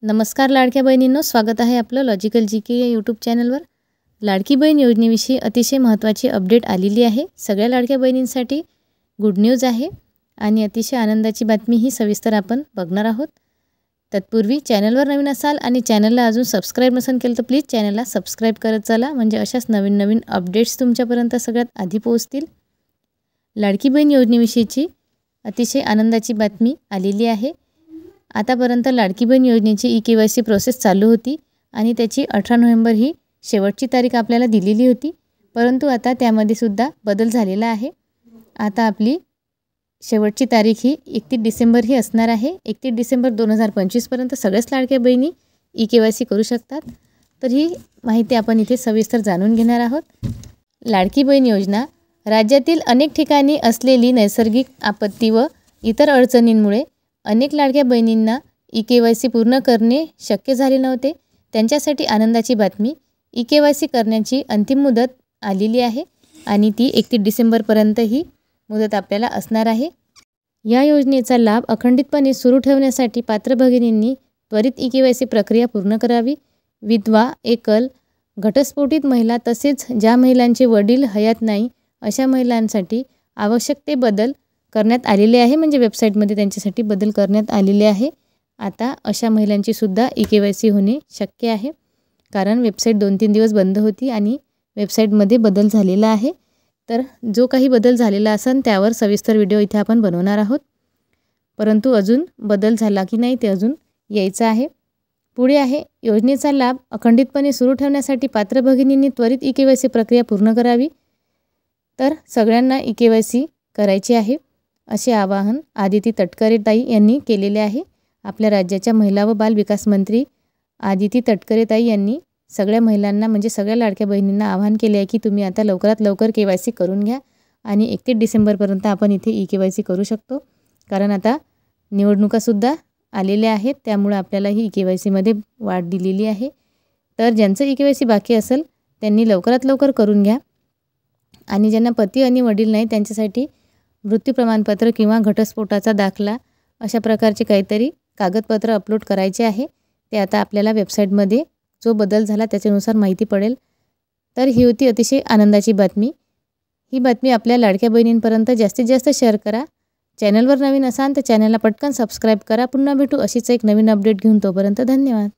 नमस्कार लाडक्या बहिणींनो, स्वागत आहे आपलं लॉजिकल जीके या यूट्यूब चॅनलवर। लाडकी बहीण योजनेविषयी अतिशय महत्त्वाची अपडेट आलेली आहे। सगळ्या लाडक्या बहिणींसाठी गुड न्यूज आहे आणि अतिशय आनंदाची बातमी ही सविस्तर आपण बघणार आहोत। तत्पूर्वी चॅनलवर नवीन असाल आणि चॅनलला अजून सबस्क्राइब नसेल केलं तर प्लीज चॅनलला सबस्क्राइब करत चला, म्हणजे अशाच नवीन अपडेट्स तुमच्यापर्यंत सगळ्यात आधी पोहोचतील। लाडकी बहीण योजनेविषयीची अतिशय आनंदाची बातमी आलेली आहे। आतापर्यंत लाडकी बहीण योजनेची ई-केवायसी प्रोसेस चालू होती आणि त्याची 18 नोव्हेंबर ही शेवटची तारीख आपल्याला दिलेली होती, परंतु आता त्यामध्ये सुद्धा बदल झालेला आहे। आता आपली शेवटची तारीख ही 31 डिसेंबर ही असणार आहे। 31 डिसेंबर 2025 पर्यंत सगळ्याच लाडक्या बहिणी ई-केवायसी करू शकतात। तर ही माहिती आपण इथे सविस्तर जाणून घेणार आहोत। लाडकी बहीण योजना राज्यातील अनेक ठिकाणी असलेली नैसर्गिक आपत्ती व इतर अडचणींमुळे अनेक लाडक्या बहिणींना ई-केवायसी पूर्ण करणे शक्य झाले नव्हते। त्यांच्यासाठी आनंदाची बातमी, ई-केवायसी करण्याची अंतिम मुदत आलेली आहे आणि ती 31 डिसेंबरपर्यंत ही मुदत आपल्याला असणार आहे। या योजनेचा लाभ अखंडितपणे सुरू ठेवण्यासाठी पात्र भगिनींनी त्वरित ई-केवायसी प्रक्रिया पूर्ण करावी। विधवा, एकल, घटस्फोटित महिला तसेच ज्या महिलांचे वडील हयात नाही अशा महिलांसाठी आवश्यक ते बदल करण्यात आलेले आहे, म्हणजे वेबसाईटमध्ये त्यांच्यासाठी बदल करण्यात आलेले आहे। आता अशा महिलांची सुद्धा ई-केवायसी होणे शक्य आहे, कारण वेबसाईट 2-3 दिवस बंद होती आणि वेबसाईटमध्ये बदल झालेला आहे। तर जो काही बदल झालेला असेल त्यावर सविस्तर व्हिडिओ इथे आपण बनवणार आहोत, परंतु अजून बदल झाला की नाही ते अजून यायचं आहे। पुढे आहे, योजनेचा लाभ अखंडितपणे सुरू ठेवण्यासाठी पात्र भगिनींनी त्वरित ई-केवायसी प्रक्रिया पूर्ण करावी। तर सगळ्यांना ई-केवायसी करायची आहे असे आवाहन आदिती तटकरे ताई यांनी केलेले आहे। आपल्या राज्याच्या महिला व बाल विकास मंत्री आदिती तटकरे ताई यांनी सगळ्या महिलांना, म्हणजे सगळ्या लाडक्या बहिणींना आवाहन केले आहे की तुम्ही आता लवकरात लवकर केवायसी करून घ्या आणि 31 डिसेंबरपर्यंत आपण इथे ई-केवायसी करू शकतो, कारण आता निवडणुकासुद्धा आलेल्या आहेत, त्यामुळे आपल्याला ही ई-केवायसीमध्ये वाढ दिलेली आहे। तर ज्यांचं ई-केवायसी बाकी असेल त्यांनी लवकरात लवकर करून घ्या आणि ज्यांना पती आणि वडील नाही त्यांच्यासाठी मृत्यू प्रमाणपत्र किंवा घटस्फोटाचा दाखला अशा प्रकारचे काहीतरी कागदपत्र अपलोड करायचे आहे। ते आता आपल्याला वेबसाईटमध्ये जो बदल झाला त्याच्यानुसार माहिती पडेल। तर ही होती अतिशय आनंदाची बातमी। ही बातमी आपल्या लाडक्या बहिणींपर्यंत जास्तीत जास्त शेअर करा। चॅनलवर नवीन असाल तर चॅनलला पटकन सबस्क्राइब करा। पुन्हा भेटू अशीच एक नवीन अपडेट घेऊन, तोपर्यंत धन्यवाद।